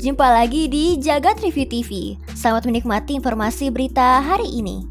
Jumpa lagi di Jagat Review TV. Selamat menikmati informasi berita hari ini.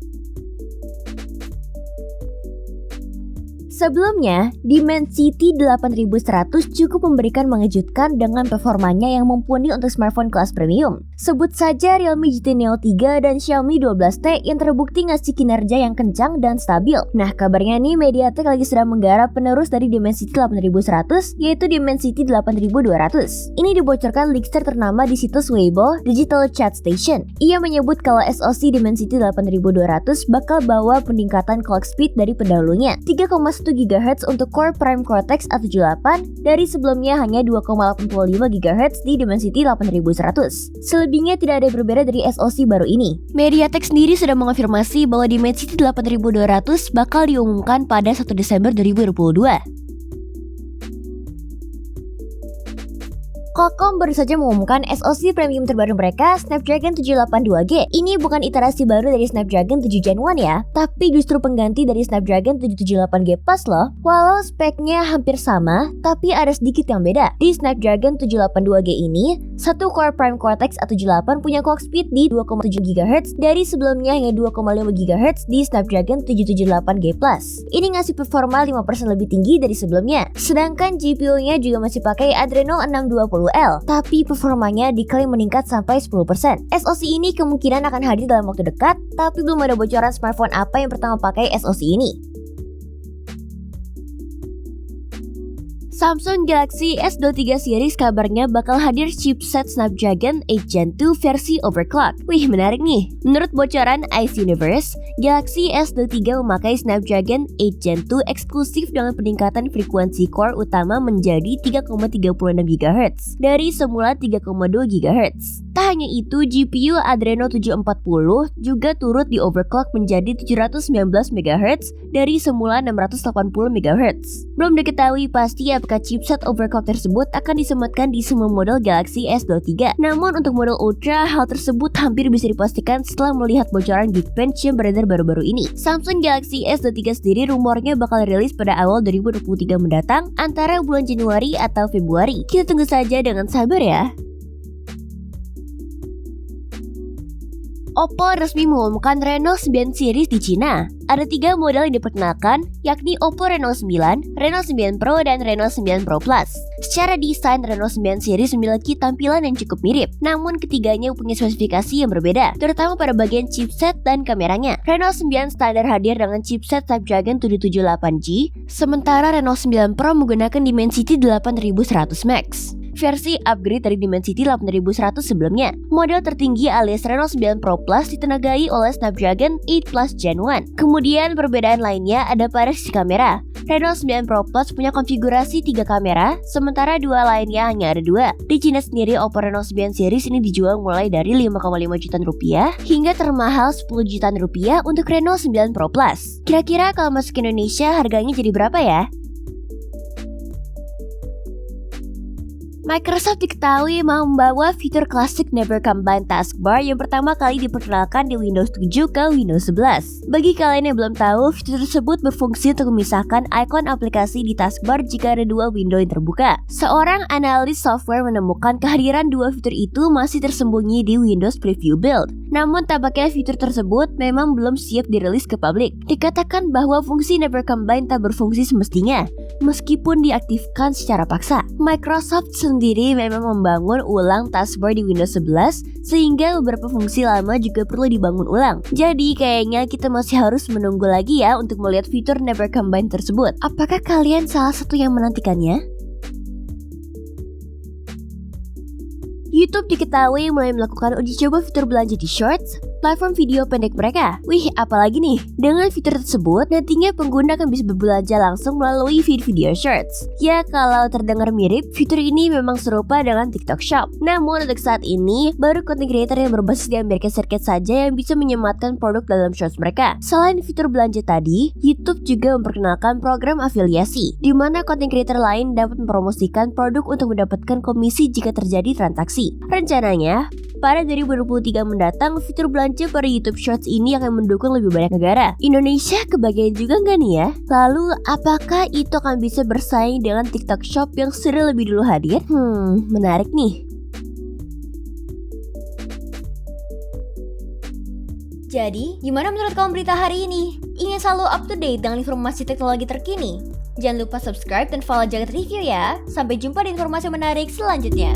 Sebelumnya, Dimensity 8100 cukup memberikan mengejutkan dengan performanya yang mumpuni untuk smartphone kelas premium. Sebut saja Realme GT Neo 3 dan Xiaomi 12T yang terbukti ngasih kinerja yang kencang dan stabil. Nah, kabarnya nih MediaTek lagi sedang menggarap penerus dari Dimensity 8100, yaitu Dimensity 8200. Ini dibocorkan leakster ternama di situs Weibo Digital Chat Station. Ia menyebut kalau SoC Dimensity 8200 bakal bawa peningkatan clock speed dari pendahulunya, 3,1 GHz untuk Core Prime Cortex A78 dari sebelumnya hanya 2,85 GHz di Dimensity 8100. Selebihnya tidak ada yang berbeda dari SoC baru ini. MediaTek sendiri sudah mengonfirmasi bahwa Dimensity 8200 bakal diumumkan pada 1 Desember 2022. Qualcomm baru saja mengumumkan SoC premium terbaru mereka, Snapdragon 782G. Ini bukan iterasi baru dari Snapdragon 7 Gen 1 ya, tapi justru pengganti dari Snapdragon 778G Plus loh. Walau speknya hampir sama, tapi ada sedikit yang beda. Di Snapdragon 782G ini, satu Core Prime Cortex A78 punya clock speed di 2,7 GHz dari sebelumnya hanya 2,5 GHz di Snapdragon 778G Plus. Ini ngasih performa 5% lebih tinggi dari sebelumnya. Sedangkan GPU-nya juga masih pakai Adreno 620L, tapi performanya diklaim meningkat sampai 10%. SoC ini kemungkinan akan hadir dalam waktu dekat, tapi belum ada bocoran smartphone apa yang pertama pakai SoC ini. Samsung Galaxy S23 series kabarnya bakal hadir chipset Snapdragon 8 Gen 2 versi overclock. Wih, menarik nih. Menurut bocoran Ice Universe, Galaxy S23 memakai Snapdragon 8 Gen 2 eksklusif dengan peningkatan frekuensi core utama menjadi 3,36 GHz dari semula 3,2 GHz. Tak hanya itu, GPU Adreno 740 juga turut di overclock menjadi 719 MHz dari semula 680 MHz. Belum diketahui pasti apakah chipset overclock tersebut akan disematkan di semua model Galaxy S23. Namun untuk model Ultra, hal tersebut hampir bisa dipastikan setelah melihat bocoran Geekbench yang beredar baru-baru ini. Samsung Galaxy S23 sendiri rumornya bakal rilis pada awal 2023 mendatang, antara bulan Januari atau Februari. Kita tunggu saja dengan sabar ya. Oppo resmi mengumumkan Reno 9 series di Cina. Ada 3 model yang diperkenalkan, yakni Oppo Reno 9, Reno 9 Pro, dan Reno 9 Pro Plus. Secara desain, Reno 9 series memiliki tampilan yang cukup mirip, namun ketiganya punya spesifikasi yang berbeda, terutama pada bagian chipset dan kameranya. Reno 9 standar hadir dengan chipset Snapdragon 778G, sementara Reno 9 Pro menggunakan Dimensity 8100 Max. Versi upgrade dari Dimensity 8100 sebelumnya. Model tertinggi alias Reno 9 Pro Plus ditenagai oleh Snapdragon 8 Plus Gen 1. Kemudian perbedaan lainnya ada pada sisi kamera. Reno 9 Pro Plus punya konfigurasi 3 kamera, sementara 2 lainnya hanya ada 2. Di Cina sendiri, Oppo Reno 9 series ini dijual mulai dari 5,5 jutaan rupiah hingga termahal 10 jutaan rupiah untuk Reno 9 Pro Plus. Kira-kira kalau masuk ke Indonesia harganya jadi berapa ya? Microsoft diketahui mau membawa fitur klasik Never Combine Taskbar yang pertama kali diperkenalkan di Windows 7 ke Windows 11. Bagi kalian yang belum tahu, fitur tersebut berfungsi untuk memisahkan ikon aplikasi di taskbar jika ada 2 window yang terbuka. Seorang analis software menemukan kehadiran 2 fitur itu masih tersembunyi di Windows Preview Build. Namun tampaknya fitur tersebut memang belum siap dirilis ke publik. Dikatakan bahwa fungsi Never Combine tak berfungsi semestinya, meskipun diaktifkan secara paksa. Microsoft sendiri memang membangun ulang taskbar di Windows 11, sehingga beberapa fungsi lama juga perlu dibangun ulang. Jadi kayaknya kita masih harus menunggu lagi ya untuk melihat fitur Never Combine tersebut. Apakah kalian salah satu yang menantikannya? YouTube diketahui mulai melakukan uji coba fitur belanja di Shorts, platform video pendek mereka. Wih, apalagi nih? Dengan fitur tersebut, nantinya pengguna akan bisa berbelanja langsung melalui video Shorts. Ya, kalau terdengar mirip, fitur ini memang serupa dengan TikTok Shop. Namun untuk saat ini, baru content creator yang berbasis di Amerika Serikat saja yang bisa menyematkan produk dalam Shorts mereka. Selain fitur belanja tadi, YouTube juga memperkenalkan program afiliasi, di mana content creator lain dapat mempromosikan produk untuk mendapatkan komisi jika terjadi transaksi. Rencananya, pada 2023 mendatang, fitur belanja pada YouTube Shorts ini akan mendukung lebih banyak negara. Indonesia kebagian juga nggak nih ya? Lalu, apakah itu akan bisa bersaing dengan TikTok Shop yang sudah lebih dulu hadir? Menarik nih. Jadi, gimana menurut kamu berita hari ini? Ingin selalu up to date dengan informasi teknologi terkini? Jangan lupa subscribe dan follow Jagat Review ya. Sampai jumpa di informasi menarik selanjutnya.